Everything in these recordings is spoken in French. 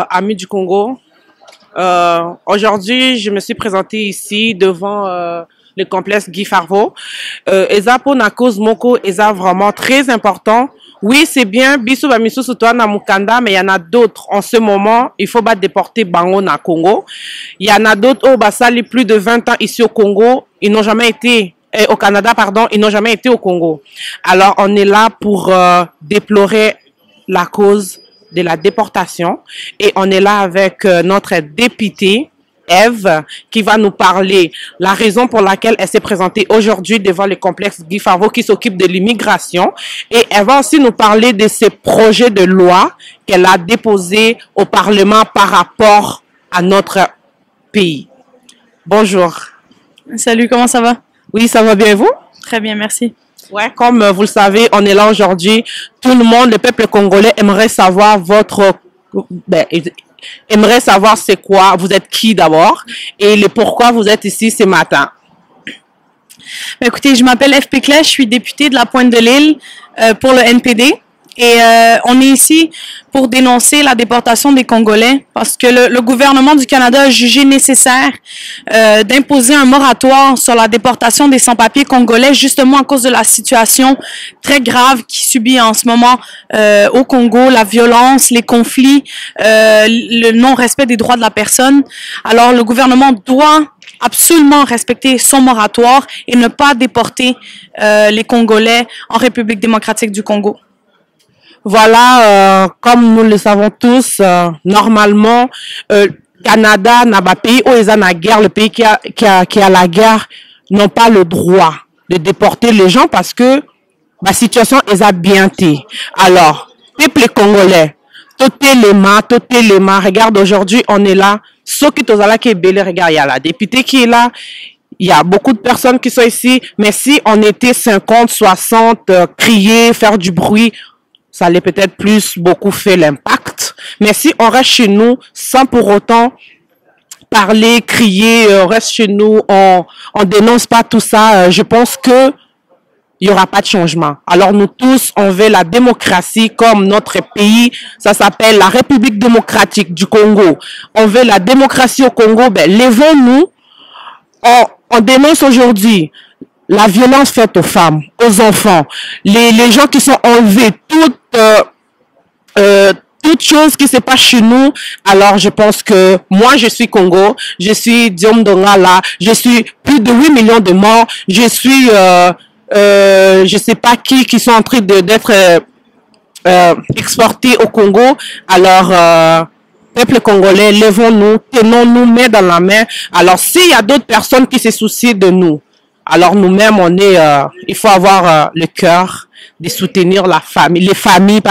Amis du Congo, aujourd'hui je me suis présentée ici devant le complexe Guy Farveau. Eza pour na cause moko, eza vraiment très important. Oui, c'est bien, biso ba miso soutwa na Mukanda, mais il y en a d'autres. En ce moment, il faut pas déporter Bango na Congo. Il y en a d'autres au Basali, plus de 20 ans ici au Congo, ils n'ont jamais été au Canada, pardon, ils n'ont jamais été au Congo. Alors, on est là pour déplorer la cause de la déportation et on est là avec notre députée Ève qui va nous parler la raison pour laquelle elle s'est présentée aujourd'hui devant le complexe Guy Farveau qui s'occupe de l'immigration, et elle va aussi nous parler de ces projets de loi qu'elle a déposés au Parlement par rapport à notre pays. Bonjour. Salut, comment ça va? Oui, ça va bien et vous? Très bien, merci. Ouais, comme vous le savez, on est là aujourd'hui. Tout le monde, le peuple congolais aimerait savoir aimerait savoir c'est quoi, vous êtes qui d'abord et le pourquoi vous êtes ici ce matin. Écoutez, je m'appelle Ève Péclet, je suis députée de la Pointe de l'Île pour le NPD. Et on est ici pour dénoncer la déportation des Congolais parce que le gouvernement du Canada a jugé nécessaire d'imposer un moratoire sur la déportation des sans-papiers congolais justement à cause de la situation très grave qui subit en ce moment au Congo, la violence, les conflits, le non-respect des droits de la personne. Alors le gouvernement doit absolument respecter son moratoire et ne pas déporter les Congolais en République démocratique du Congo. Voilà, comme nous le savons tous, normalement, Canada n'a pas pays où ils ont la guerre, le pays qui a la guerre n'ont pas le droit de déporter les gens parce que la situation est bien été. Alors, peuple congolais, tout les mains, regarde aujourd'hui, on est là, ceux qui sont là qui est belé, regarde, il y a la députée qui est là. Il y a beaucoup de personnes qui sont ici, mais si on était 50, 60, crier, faire du bruit, ça allait peut-être beaucoup fait l'impact. Mais si on reste chez nous sans pour autant parler, crier, on reste chez nous, on dénonce pas tout ça, je pense que il y aura pas de changement. Alors nous tous, on veut la démocratie comme notre pays. Ça s'appelle la République démocratique du Congo. On veut la démocratie au Congo. Ben, levons-nous. On dénonce aujourd'hui la violence faite aux femmes, aux enfants, les gens qui sont enlevés, toute chose qui se passe chez nous. Alors je pense que moi je suis Congo, je suis Diom Dongala, je suis plus de 8 millions de morts, je suis je sais pas qui sont en train d'être exportés au Congo. Alors peuple congolais, levons-nous, tenons-nous main dans la main. Alors s'il y a d'autres personnes qui se soucient de nous, alors nous-mêmes, il faut avoir le cœur de soutenir les familles,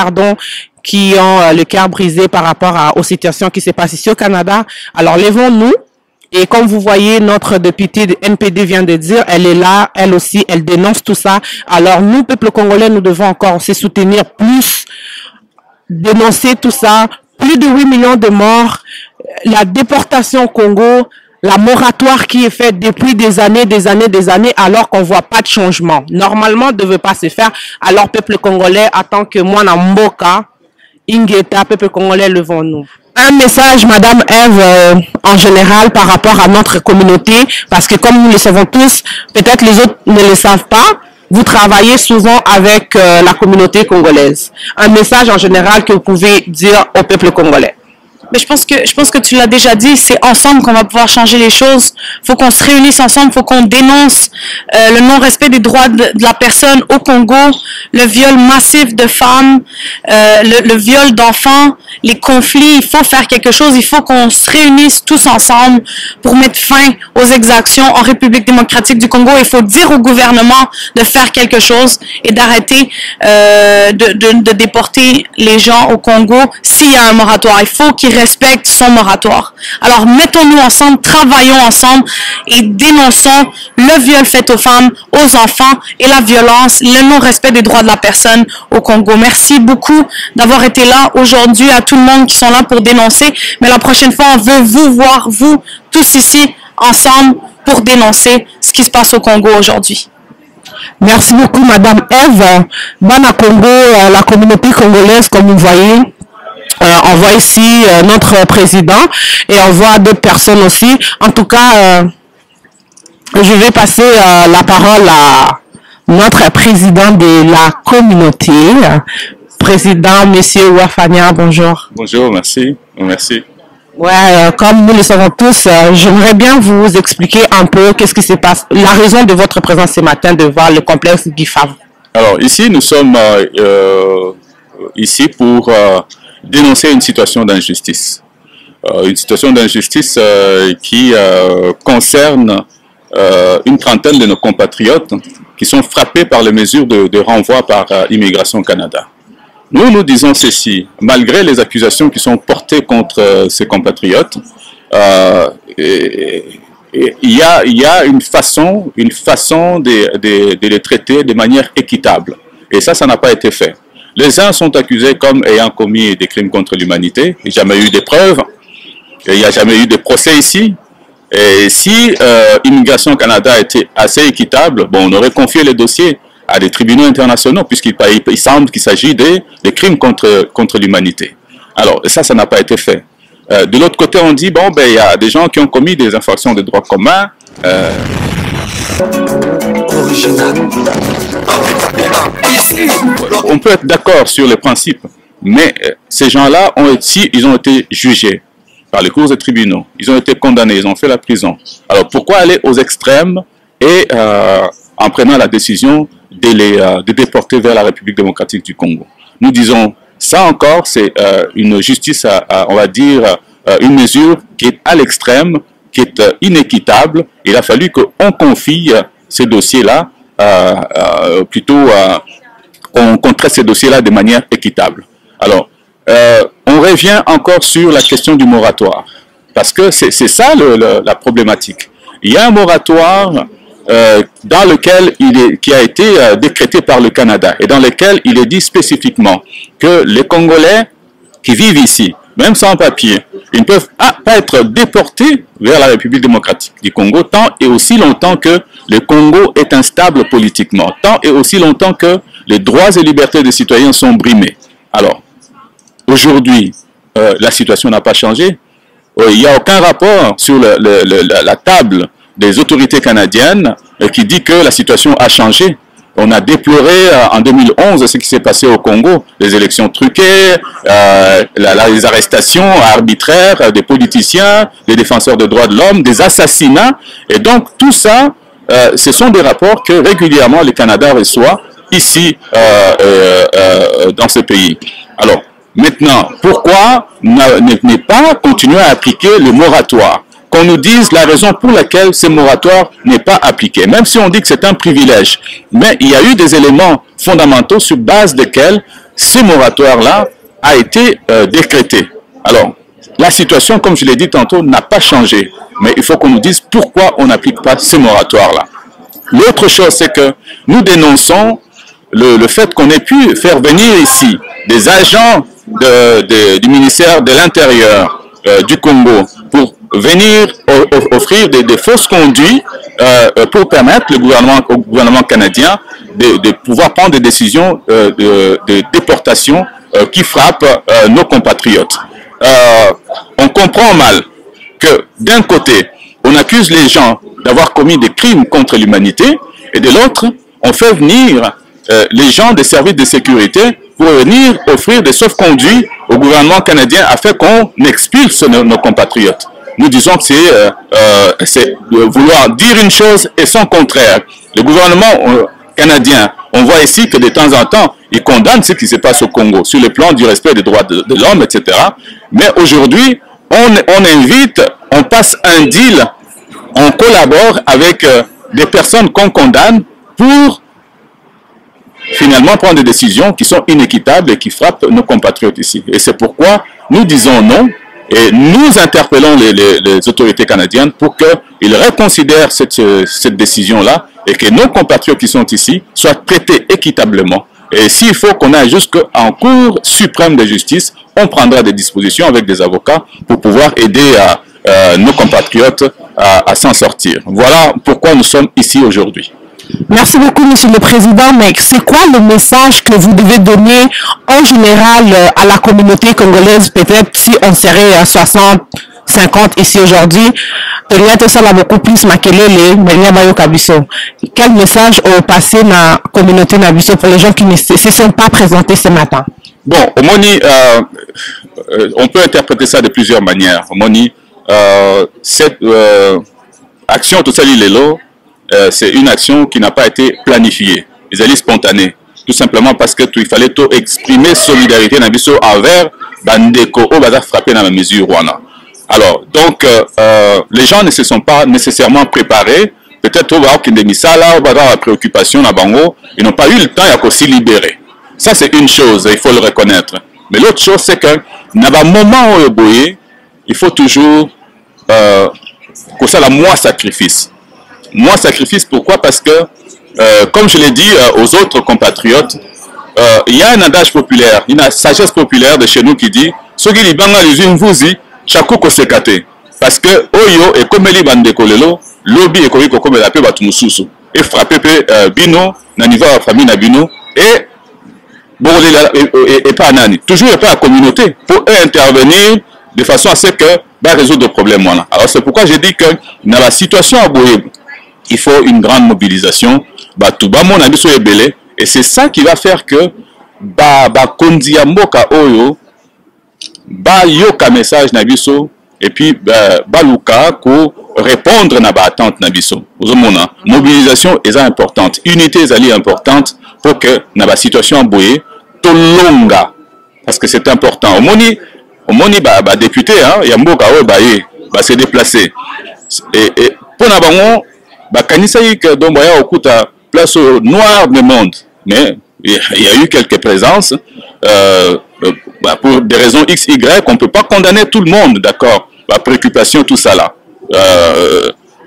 qui ont le cœur brisé par rapport aux situations qui se passent ici au Canada. Alors levons-nous. Et comme vous voyez, notre députée de NPD vient de dire, elle est là, elle aussi, elle dénonce tout ça. Alors nous, peuple congolais, nous devons encore se soutenir plus, dénoncer tout ça. Plus de 8 millions de morts, la déportation au Congo, la moratoire qui est faite depuis des années, alors qu'on voit pas de changement. Normalement, ne devait pas se faire. Alors, peuple congolais, attend que moi, Namboka, Ingeta, peuple congolais, levons-nous. Un message, Madame Ève, en général, par rapport à notre communauté, parce que comme nous le savons tous, peut-être les autres ne le savent pas, vous travaillez souvent avec la communauté congolaise. Un message en général que vous pouvez dire au peuple congolais. Mais je pense que tu l'as déjà dit, c'est ensemble qu'on va pouvoir changer les choses. Faut qu'on se réunisse ensemble, faut qu'on dénonce le non-respect des droits de la personne au Congo, le viol massif de femmes, le viol d'enfants, les conflits. Il faut faire quelque chose, il faut qu'on se réunisse tous ensemble pour mettre fin aux exactions en République démocratique du Congo. Il faut dire au gouvernement de faire quelque chose et d'arrêter de déporter les gens au Congo s'il y a un moratoire. Il faut qu'ils respecte son moratoire. Alors, mettons-nous ensemble, travaillons ensemble et dénonçons le viol fait aux femmes, aux enfants et la violence, le non-respect des droits de la personne au Congo. Merci beaucoup d'avoir été là aujourd'hui, à tout le monde qui sont là pour dénoncer. Mais la prochaine fois, on veut vous voir, vous, tous ici, ensemble, pour dénoncer ce qui se passe au Congo aujourd'hui. Merci beaucoup, Madame Eve. Bana Congo, la communauté congolaise, comme vous voyez, on voit ici notre président et on voit d'autres personnes aussi. En tout cas, je vais passer la parole à notre président de la communauté, président Monsieur Wafania. Bonjour. Bonjour, merci. Merci. Ouais, comme nous le savons tous, j'aimerais bien vous expliquer un peu qu'est-ce qui se passe, la raison de votre présence ce matin devant le complexe GIFAV. Alors ici, nous sommes ici pour dénoncer une situation d'injustice. Une situation d'injustice qui concerne une trentaine de nos compatriotes qui sont frappés par les mesures de renvoi par Immigration Canada. Nous disons ceci, malgré les accusations qui sont portées contre ces compatriotes, il y a une façon de les traiter de manière équitable. Et ça n'a pas été fait. Les uns sont accusés comme ayant commis des crimes contre l'humanité. Il n'y a jamais eu de preuves. Il n'y a jamais eu de procès ici. Et si Immigration Canada était assez équitable, bon, on aurait confié les dossiers à des tribunaux internationaux, puisqu'il semble qu'il s'agit des crimes contre l'humanité. Alors, ça n'a pas été fait. De l'autre côté, on dit, bon, ben, il y a des gens qui ont commis des infractions de droit commun. On peut être d'accord sur les principes, mais ces gens-là ils ont été jugés par les cours et tribunaux. Ils ont été condamnés, ils ont fait la prison. Alors, pourquoi aller aux extrêmes et en prenant la décision de déporter vers la République démocratique du Congo? Nous disons, ça encore, c'est une justice, on va dire, une mesure qui est à l'extrême, qui est inéquitable. Il a fallu qu'on confie ces dossiers-là, plutôt qu'on traite ces dossiers-là de manière équitable. Alors, on revient encore sur la question du moratoire, parce que c'est ça la problématique. Il y a un moratoire dans lequel qui a été décrété par le Canada et dans lequel il est dit spécifiquement que les Congolais qui vivent ici, même sans papier, ils ne peuvent pas être déportés vers la République démocratique du Congo tant et aussi longtemps que le Congo est instable politiquement, tant et aussi longtemps que les droits et libertés des citoyens sont brimés. Alors, aujourd'hui, la situation n'a pas changé. Il n'y a aucun rapport sur la table des autorités canadiennes qui dit que la situation a changé. On a déploré en 2011 ce qui s'est passé au Congo, les élections truquées, les arrestations arbitraires des politiciens, des défenseurs des droits de l'homme, des assassinats. Et donc tout ça, ce sont des rapports que régulièrement le Canada reçoit ici dans ce pays. Alors maintenant, pourquoi ne pas continuer à appliquer le moratoire? Qu'on nous dise la raison pour laquelle ce moratoire n'est pas appliqué, même si on dit que c'est un privilège. Mais il y a eu des éléments fondamentaux sur base desquels ce moratoire-là a été décrété. Alors, la situation, comme je l'ai dit tantôt, n'a pas changé. Mais il faut qu'on nous dise pourquoi on n'applique pas ce moratoire-là. L'autre chose, c'est que nous dénonçons le fait qu'on ait pu faire venir ici des agents du ministère de l'Intérieur du Congo pour venir offrir des fausses conduits pour permettre au gouvernement canadien de pouvoir prendre des décisions de déportation qui frappent nos compatriotes. On comprend mal que d'un côté, on accuse les gens d'avoir commis des crimes contre l'humanité et de l'autre, on fait venir les gens des services de sécurité pour venir offrir des sauf-conduits au gouvernement canadien afin qu'on expulse nos compatriotes. Nous disons que c'est vouloir dire une chose et son contraire. Le gouvernement canadien, on voit ici que de temps en temps, il condamne ce qui se passe au Congo sur le plan du respect des droits de l'homme, etc. Mais aujourd'hui, on invite, on passe un deal, on collabore avec des personnes qu'on condamne pour finalement prendre des décisions qui sont inéquitables et qui frappent nos compatriotes ici. Et c'est pourquoi nous disons non. Et nous interpellons les autorités canadiennes pour qu'ils reconsidèrent cette décision-là et que nos compatriotes qui sont ici soient traités équitablement. Et s'il faut qu'on aille jusqu'en Cour suprême de justice, on prendra des dispositions avec des avocats pour pouvoir aider nos compatriotes à s'en sortir. Voilà pourquoi nous sommes ici aujourd'hui. Merci beaucoup, Monsieur le Président. Mais c'est quoi le message que vous devez donner en général à la communauté congolaise, peut-être si on serait à 60, 50 ici aujourd'hui? Ça va beaucoup plus makelele, quel message au passé dans la communauté Nabiso pour les gens qui ne se sont pas présentés ce matin? Bon, Omoni, on peut interpréter ça de plusieurs manières. Omoni, cette action, tout ça, c'est une action qui n'a pas été planifiée. Ils allaient spontanée. Tout simplement parce que il fallait tout exprimer solidarité Nabiso envers Bandeko au bazar frappé dans la mesure Rwanda. Alors, donc, les gens ne se sont pas nécessairement préparés. Peut-être au Baroque Kindemisala, au bazar la préoccupation à Bango, ils n'ont pas eu le temps à s'y libérer. Ça, c'est une chose, il faut le reconnaître. Mais l'autre chose, c'est que, dans un moment où il faut toujours que ça la moi sacrifice. Moi sacrifice, pourquoi? Parce que, comme je l'ai dit aux autres compatriotes, il y a un adage populaire, une sagesse populaire de chez nous qui dit Sogi libanga les vuzi, chakou kosekate. Parce que Oyo et comme les bandes de Kolelo, lobby et Koriko comme la paix batumususu. Et frappé Bino, na niveau de la famille na Bino, et bon, et pas Nani. Toujours pas la communauté pour intervenir de façon à ce que va résoudre le problème. Voilà. Alors c'est pourquoi j'ai dit que dans la situation à Boye, il faut une grande mobilisation. Tout ba mon abiso ebele, et c'est ça qui va faire que kondia mboka oyo yoka message nabiso et puis luka ko répondre na attente nabiso. Mobilisation est importante, unité est importante pour que dans la situation à Boye to longa, parce que c'est important. Au moni député ya mboka oyo se déplacer et pour na bango kanisa que donc ya okuta place noire du monde, mais il y a eu quelques présences pour des raisons X, Y, on ne peut pas condamner tout le monde, d'accord, la préoccupation, tout ça là.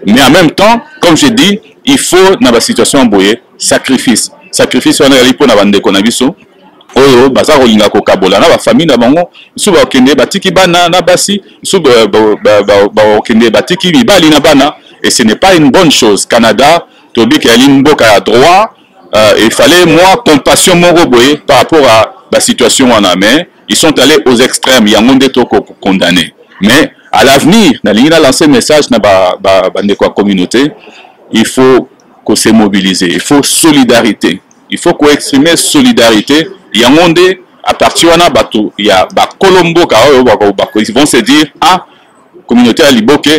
Mais en même temps, comme j'ai dit, il faut, dans la situation emboyée, sacrifice. Sacrifice, on est pour la bande de Konabiso. Oyo, baza rolinga ko kabola na ba famille na bango, su ba okende batiki bana na basi, su ba okende batiki mibali na bana, et ce n'est pas une bonne chose. Canada, Tobi qui a une boka à droit, il fallait moi compassion moroboé par rapport à la situation en amé. Ils sont allés aux extrêmes, il y a un monde condamné. Mais à l'avenir, dans l'île lancé message dans la communauté, il faut qu'on se mobilise, il faut solidarité, il faut qu'on exprime solidarité. Il y a un monde à partir de bateau, il y a Colombo ils vont se dire ah communauté à Liboke,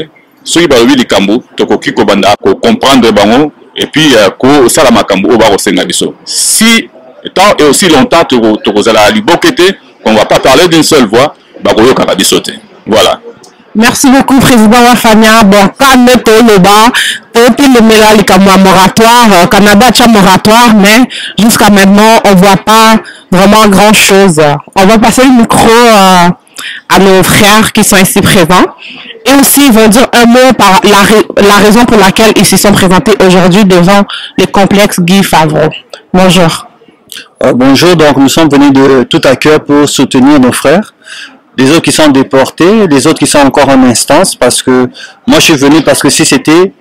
ceux qui vont vivre Kambo, tokoki ko banda ko comprendre bango et puis ko sala makambo o ba kosenga biso. Si tant et aussi longtemps tokozala à Liboke qu'on va pas parler d'une seule voix, ba koyo kaka biso te. Voilà. Merci beaucoup, Président Wafania. Bon, quand le bas, le moratoire, Canada a moratoire, mais jusqu'à maintenant, on voit pas vraiment grand chose. On va passer le micro à nos frères qui sont ici présents. Et aussi, ils vont dire un mot par la raison pour laquelle ils se sont présentés aujourd'hui devant le complexe Guy Favreau. Bonjour. Bonjour, donc nous sommes venus de tout à cœur pour soutenir nos frères. Les autres qui sont déportés, les autres qui sont encore en instance, parce que moi je suis venu parce que si j'étais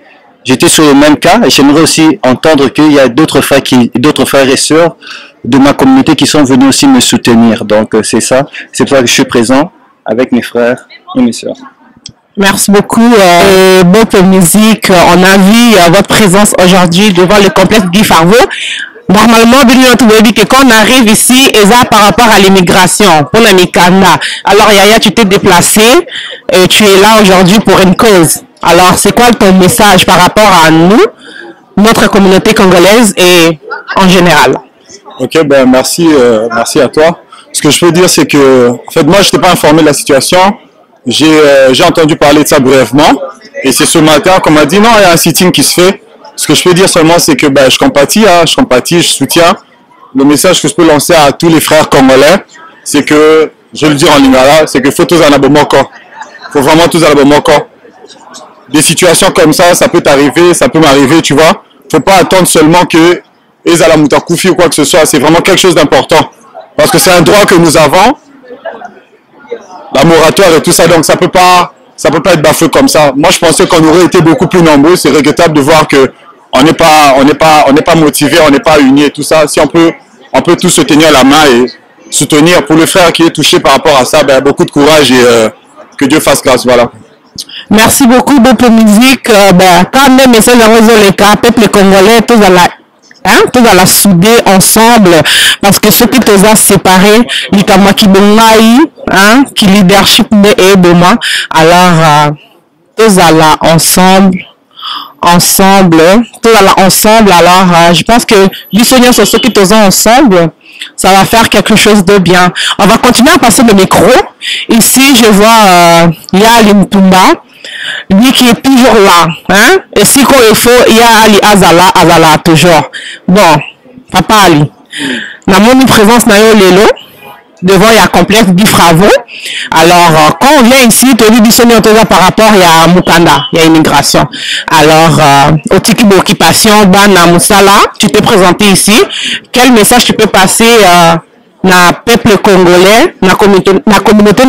sur le même cas, et j'aimerais aussi entendre qu'il y a d'autres frères et sœurs de ma communauté qui sont venus aussi me soutenir. Donc c'est ça, c'est pour ça que je suis présent avec mes frères et mes sœurs. Merci beaucoup, Bope Musique. On a vu votre présence aujourd'hui devant le complexe Guy Favreau. Normalement, quand on arrive ici, et ça par rapport à l'immigration, pour la Mikanda. Alors, Yaya, tu t'es déplacé, et tu es là aujourd'hui pour une cause. Alors, c'est quoi ton message par rapport à nous, notre communauté congolaise et en général? Ok, ben merci à toi. Ce que je peux dire, c'est que, en fait, moi, je n'étais pas informé de la situation. J'ai entendu parler de ça brièvement, et c'est ce matin qu'on m'a dit non, il y a un sitting qui se fait. Ce que je peux dire seulement, c'est que je compatis, je soutiens. Le message que je peux lancer à tous les frères congolais, c'est que, je le dis en lingala, c'est que faut tous en abomoko. Faut vraiment tous en abomoko. Des situations comme ça peut t'arriver, ça peut m'arriver, tu vois. Faut pas attendre seulement que Ezala Moutakoufi ou quoi que ce soit. C'est vraiment quelque chose d'important. Parce que c'est un droit que nous avons. La moratoire et tout ça, donc ça peut pas être bafoué comme ça. Moi, je pensais qu'on aurait été beaucoup plus nombreux. C'est regrettable de voir que on n'est pas motivé, on n'est pas unis et tout ça. Si on peut tous se tenir la main et soutenir pour le frère qui est touché par rapport à ça, ben, beaucoup de courage et que Dieu fasse grâce. Voilà. Merci beaucoup pour musique. Quand même, c'est le cas, peuple congolais, tous à la souder ensemble, parce que ceux qui te ont séparés, les Kamakibongaï, qui leadership est demain, alors tous à la ensemble, alors je pense que les soignants sont ceux qui te ont ensemble. Ça va faire quelque chose de bien. On va continuer à passer le micro. Ici, je vois Yali Mtumba, lui qui est toujours là. Hein? Et si quand il faut, il y a Ali Azala toujours. Bon, Papa Ali. Dans mon présence, Lelo, devant il y a complexe Bifravo. Alors, quand on vient ici, tu dis par rapport à Mukanda, il y a immigration. Alors, au ticket d'occupation, Bana Moussala, tu t'es présenté ici. Quel message tu peux passer na peuple congolais, na communauté,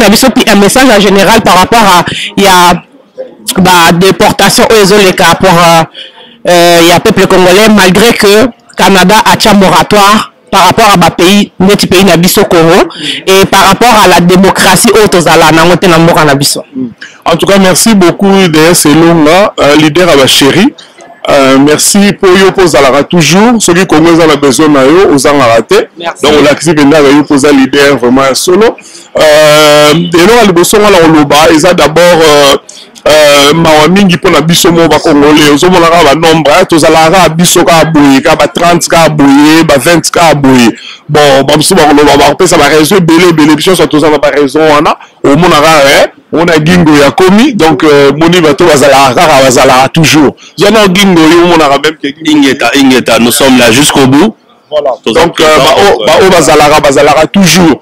un message en général par rapport à il y a déportation aux les pour il y a peuple congolais, malgré que Canada a un moratoire par rapport à pays, notre pays Nabiso Congo, et par rapport à la démocratie autozala Nabiso. En tout cas, merci beaucoup de ces longs-là, leader à la chérie. Merci pour yo posalara toujours. Ceux qui Congolais ont besoin de yo, aux en raté. Donc, on a accepté de yo poser leader vraiment solo. Et là, le besoin on le bas, ils ont d'abord mawa mingi pona biso mo ba congolais ozomona ka ba nombre tozalaka biso ka boye ka ba 30 ka boye ba 20 ka boye bon ba biso ba koloba ba pesa ba raison belé biso so tozala ba raison wana omona ka on a gingo ya komi donc moni bato bazala toujours zona gingo yo omona ka même que ingeta nous sommes là jusqu'au bout. Voilà. Donc, bazalara toujours.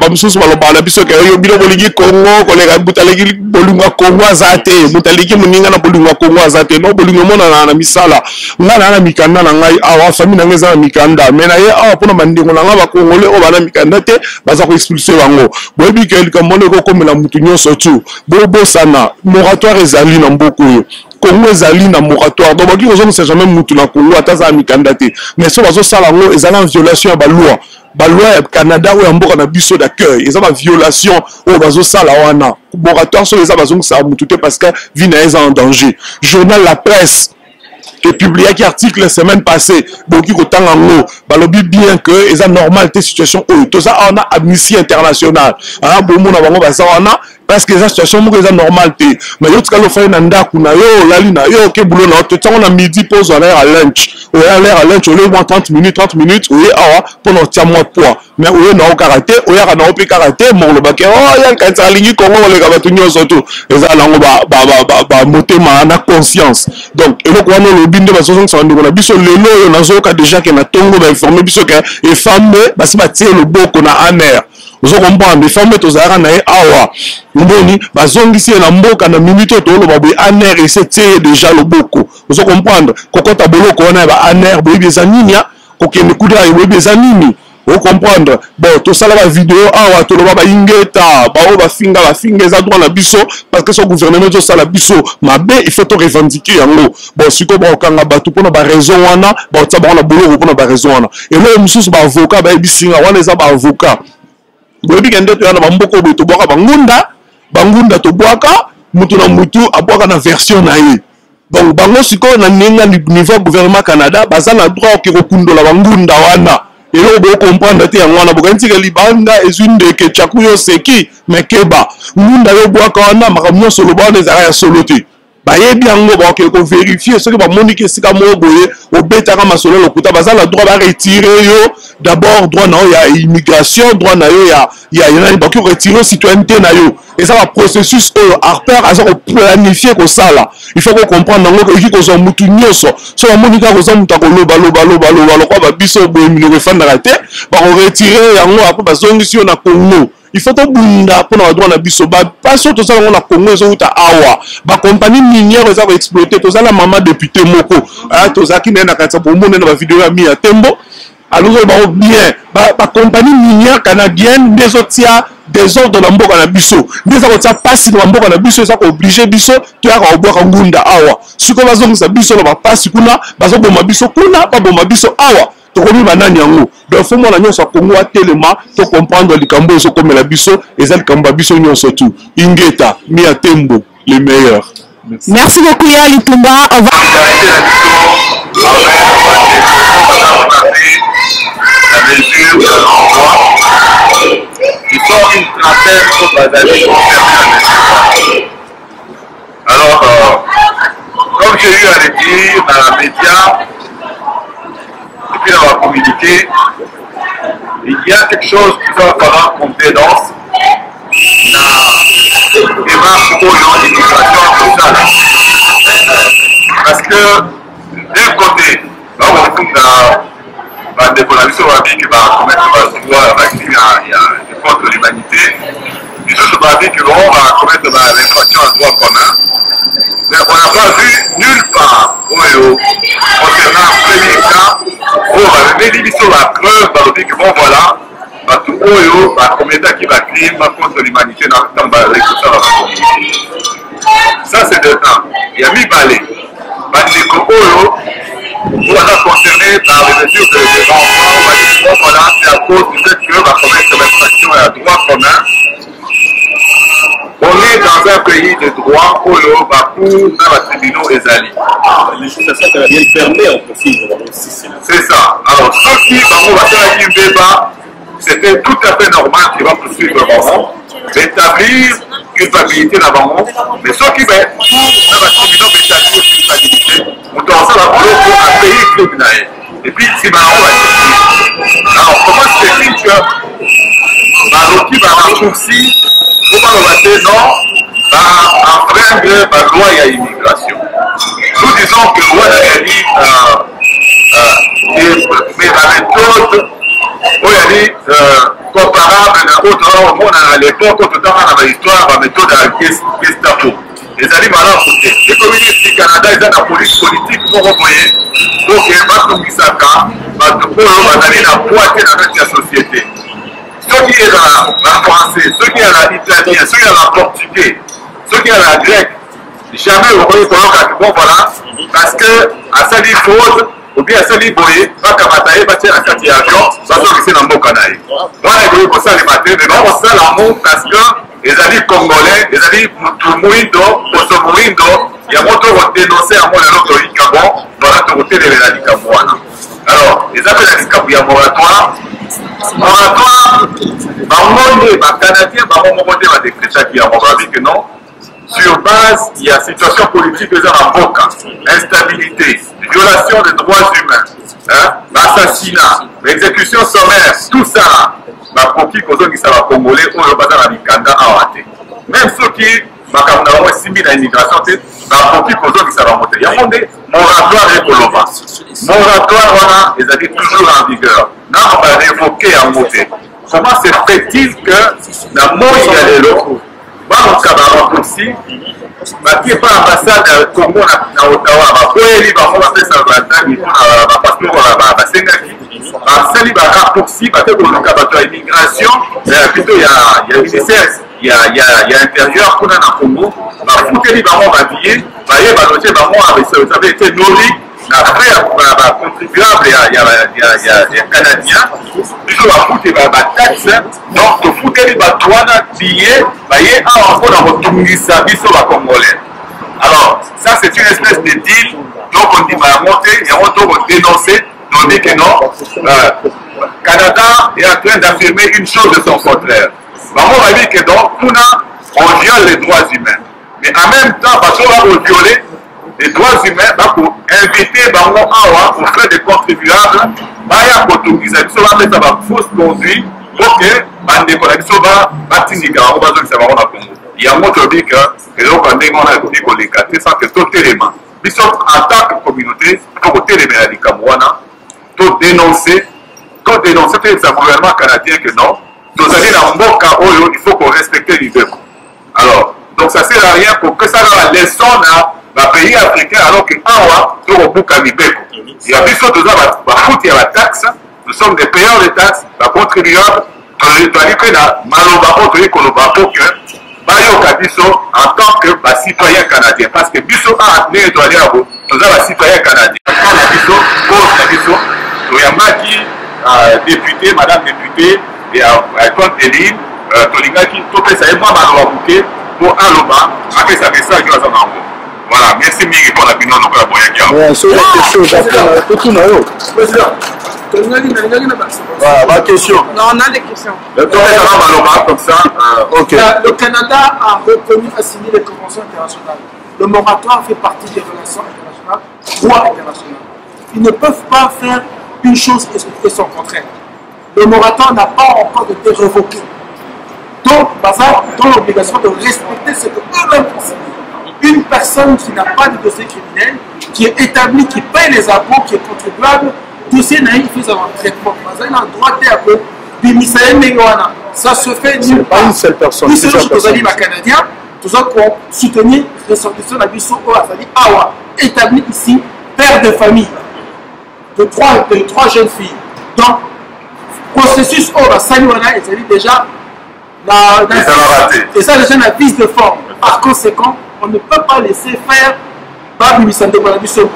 Bamsusu balobala biso ke yo bino boligi Congo, kolega butalegi bolunga Congo azate, butalegi muninga na bolunga Congo azate, no bolunga mona na misala. Ngana na mikanda na ngai awa famille na ngeza na mikanda. Mena ye awa pona mandingo na nga ba Congolais o bana mikanda te, baza ko expulser bango. Boyebi ke likamone ko komela mutu nyonso tu. Bobo sana, moratoire ezali na mboko yo. Congo ezali na moratoire. Donc baki ozo ne jamais mutu na Congo ataza mikanda te. Mais so bazo sala ngo ezali en violation ya baloi. Baloi ya Canada ou ya mboka na biso d'accueil. Ezali en violation o bazo sala wana. Moratoire so ezali bazo sa mutu te parce que vie na eza en danger. Journal La Presse qui publié qui article la semaine passée boki ko tanga ngo balobi bien que eza normal te situation o to ça on a Amnesty International. Ah bomo na bango ba sa wana parce que la situation est normale. Mais il y a des gens qui ont boulot na midi pause on à lunch. On a l'air à lunch, on a 30 minutes, on est pour notre mois de poids. Mais on est dans karaté, on est dans karaté, mon le baké, oh, il y a un karaté, comment on les a battus surtout. Et ça, on monter ma conscience. Donc, et donc, on a le bin de ma soixante, on a biso le lot, on a déjà qui a tongo, on a informé biso que les femmes, bah, si ma tire le beau qu'on a en air. Vous comprenez, les femmes to zara na awa. Mboni bazongisi na mboka na minute to lo babu aner et c'est déjà le boko. Vous comprenez, kokota boloko na ba aner boyi bezaninya, kokene kudra boyi bezanini. Vous comprenez, bon to sala ba vidéo awa to lo ba ingeta, ba o ba finga za droit na biso parce que son gouvernement to sala biso mabe il faut to revendiquer yango. Bon siko ba okanga batu pona ba raison wana, ba tsa ba na boloko pona ba raison wana. Et là mususu ba avocat ba bisinga wana eza ba avocat. Boyebi kende to yana bamboko boye to boka bangunda to boka mutu na mutu aboka na version na ye. Donc bango siko na ninga niveau gouvernement Canada baza na droit ki kokundola bangunda wana. Et là on comprendre te yango wana bokanti ke libanga ezunde ke chakuyo seki mekeba. Ngunda yo boka wana makamyo solo bana ezara ya solote. Bayebi yango ba ko vérifier ce que ba monike sika mo boye obetaka masolo lokuta baza la droit ba retirer yo d'abord droit na yo ya immigration droit na yo ya ba ko retirer citoyenneté na yo et ça va processus Harper a ça planifier ko sala il faut qu'on comprendre ngo ko ko zo mutu nyoso so ba monika ko zo mutu ko loba ko ba biso boye mi no fanda te ba ko retirer yango après ba zongisi yo na Congo. Il faut que bunda pour nous droit na biso ba pas surtout ça on a Congo zo uta awa ba compagnie minière za va exploiter to za la maman député moko ah to za ki na kanisa bo mona na vidéo ya mi ya tembo alors ba bien ba compagnie minière canadienne des autres désordre na mboka na biso nde eza kotia pasi na mboka na biso eza kooblige biso toyaka kobwaka ngunda awa sikoyo bazongisa biso na bapasi kuna bazoboma biso kuna baboma biso awa tokomi banani yango donc fo mwana nyonso akongo atelema to comprendre likambo ezokomela biso eza likambo ya biso nyonso tu Ingeta Mia Tembo les meilleurs. Merci beaucoup ya Litumba. On va la mesure de l'envoi. Ils sont une trentaine de Bazali concernés. Alors, comme j'ai eu à le dire dans la média, et puis dans la communiqué, il y a quelque chose qui va falloir qu'on dénonce. La démarche pour l'immigration sociale. Parce que d'un côté, là on trouve dans des collaborations qui va commettre contre l'humanité, et je ne que l'on va commettre l'infraction à droit commun. Mais on n'a pas vu nulle part concernant le premier cas où on va mettre la preuve dans le que bon voilà. Bato oyo bakometa qui va crime contre l'humanité dans la communauté. Ça c'est de temps. Il y a Mibale. Bandeko oyo on a concerné par les mesures de renfort. Voilà, c'est à cause du fait que va commettre l'infraction à droit commun. On est dans un pays de droit oyo Bakou dans la tribunaux Ezali. Législation canadienne permet en profil. C'est ça. Alors ceux qui vont faire un débat. C'était tout à fait normal qu'il va poursuivre le moment, d'établir culpabilité d'avant, mais ceux qui veulent pour la tribunal d'établir culpabilité, on doit ça pour un pays criminel. Et puis, c'est marrant. Alors, comment se fait-il que Maroki va raccourcir, comment on va dire non, va enfreindre la loi et l'immigration. Nous disons que la loi a dit, mais la méthode, oui, elle est comparable au monde à l'époque, au temps dans l'histoire, la méthode à la Gestapo. Les amis malades, les communistes du Canada, ils ont la police politique pour envoyer. Donc, il y a un Misaka, pour aller la poitrine avec la société. Ceux qui sont la français, ceux qui sont la italien, ceux qui sont la portugais, ceux qui sont la grec, jamais vous voyez bon voilà, parce que à sa faute, ou bien à Sali Boye, pas qu'à batailler, pas à Kati Avion, ça se fait dans mon canal. Moi, je vais ça les matins, mais non, ça l'amour parce que les amis congolais, les amis Mouindo, Mouindo, il y a beaucoup de dénoncer à moi le lot de Icabon, voilà, de côté de l'Icabouana. Alors, les appels à l'Icabou, il y a moratoire. Moratoire, les Canadiens, va décréter qu'il y a moratoire, que non. Sur base, il y a situation politique de l'avocat, instabilité, violation des droits humains, assassinat, exécution sommaire, tout ça, pour qui qui ça va congolais ou le bazar à Mikanda à Ouate. Même ceux qui, ont estimé l'immigration, pour qui ça va monter. Il y a un moratoire et Koloba. Moratoire, voilà, ils avaient toujours en vigueur. Là, on va révoquer en monter. Comment se fait-il que la mort y a les locaux? Dans le cabaret aussi, qui est pas ambassade de Congo à Ottawa, il va faire ça immigration, plutôt il y a intérieur qu'on a dans Congo, ça avait été nourri. Après, contribuable, il y a Canadiens, ils ont foutu des taxes, donc il faut que les batouanes billets, encore dans votre service congolais. Alors, ça c'est une espèce de deal, donc on dit, monter, et on doit dénoncer, on dit que non, Canada est en train d'affirmer une chose de son contraire. On va dire que donc, on viole les droits humains. Mais en même temps, on va violer les droits humains pour inviter pour faire des contribuables, ça va mettre la fausse conduite pour que les connexions il y a un autre dit que l'on a dit que sans que tout élément. En tant que communauté, il faut télémérer les Camerounais, pour dénoncer le gouvernement canadien que non, nous allons dans Mboka Oyo, il faut qu'on respecte les deux. Alors, donc ça ne sert à rien pour que ça ait la leçon là. Les pays africains, alors que Awa, il y a des choses, il y a la taxe, nous sommes des payeurs de taxes, les contribuables, toali mpe na maloba oyo toyei koloba po ke bayoka biso en tant que bacitoyen canadien parce que biso a ndenge toali yako toza bacitoyen canadien na biso cause na biso toyambaki député madame député ya compte eline tolingaki topesa ye mwa maloba moke po aloba apesa message oyo aza na yango. Voilà, merci mingi mpona bino lokola boyaki awa. Ma question. Non, on a des questions. Comme ça, Ok. Le Canada a reconnu, a signé les conventions internationales. Le moratoire fait partie des relations internationales, droit international. Ils ne peuvent pas faire une chose et son contraire. Le moratoire n'a pas encore été révoqué. Donc, dans l'obligation de respecter ce que eux-mêmes considèrent. Une personne qui n'a pas de dossier criminel, qui est établie, qui paye les impôts, qui est contribuable, dossier naïf, il fait un traitement. Il a le droit d'être ça se fait nulle part. Pas une seule personne. Nous, c'est le Canadien, nous avons soutenu les ressortissants de la Bissau, Awa, établi ici, père de famille, de trois jeunes filles. Donc, processus Saliwana, il s'agit déjà et ça déjà la piste de forme. Par conséquent, on ne peut pas laisser faire Babi Misande pour la Bissau.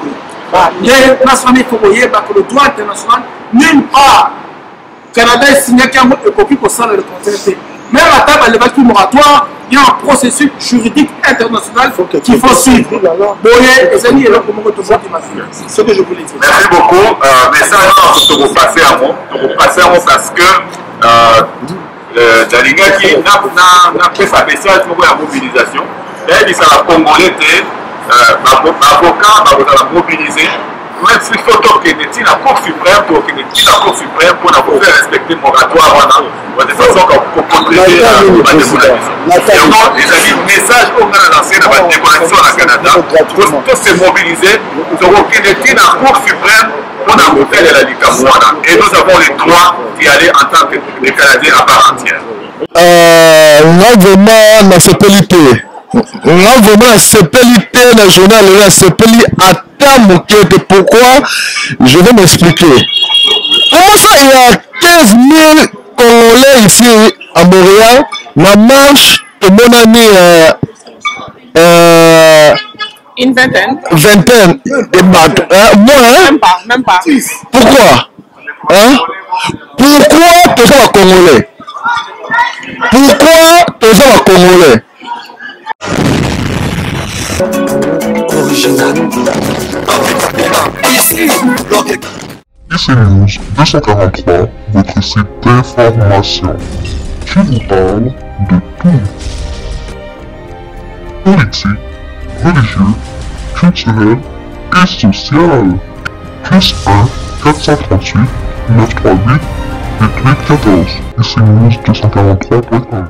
Les nationaux que le droit international, nulle part, Canada est signé qu'un copie pour ça le contraire. Même à table de l'évacuation moratoire, il y a un processus juridique international qu'il faut suivre. C'est ce que je voulais dire. Merci beaucoup. Message que vous passez à moi. Vous passez à moi parce que Dalingaki n'a fait sa message pour la mobilisation. Et ça a congolais, l'avocat va mobiliser. Même s'il faut que la Cour suprême pour faire respecter le moratoire de façon qu'on protéger la démocratie. Les amis, message au grand lancé dans la démocratie au Canada, pour se mobiliser, pour que la Cour suprême pour faire la dictature. Et nous avons le droit d'y aller en tant que Canadiens à part entière. Là, vraiment, dans ce pays, là, vraiment, ce pays, dans le journal, là, ce pays a pourquoi je vais m'expliquer. Comment ça, il y a 15 000 Congolais ici à Montréal, la marche de mon ami une vingtaine de bateaux. Moi, hein? Même pas. Pourquoi? Hein? Pourquoi tous les Congolais? Pourquoi tous les Congolais? Original. Ici News 243, votre site d'information qui vous parle de tout. Politique, religieux, culturel et social. Plus 1 438 938 8814. Ici News 243.com.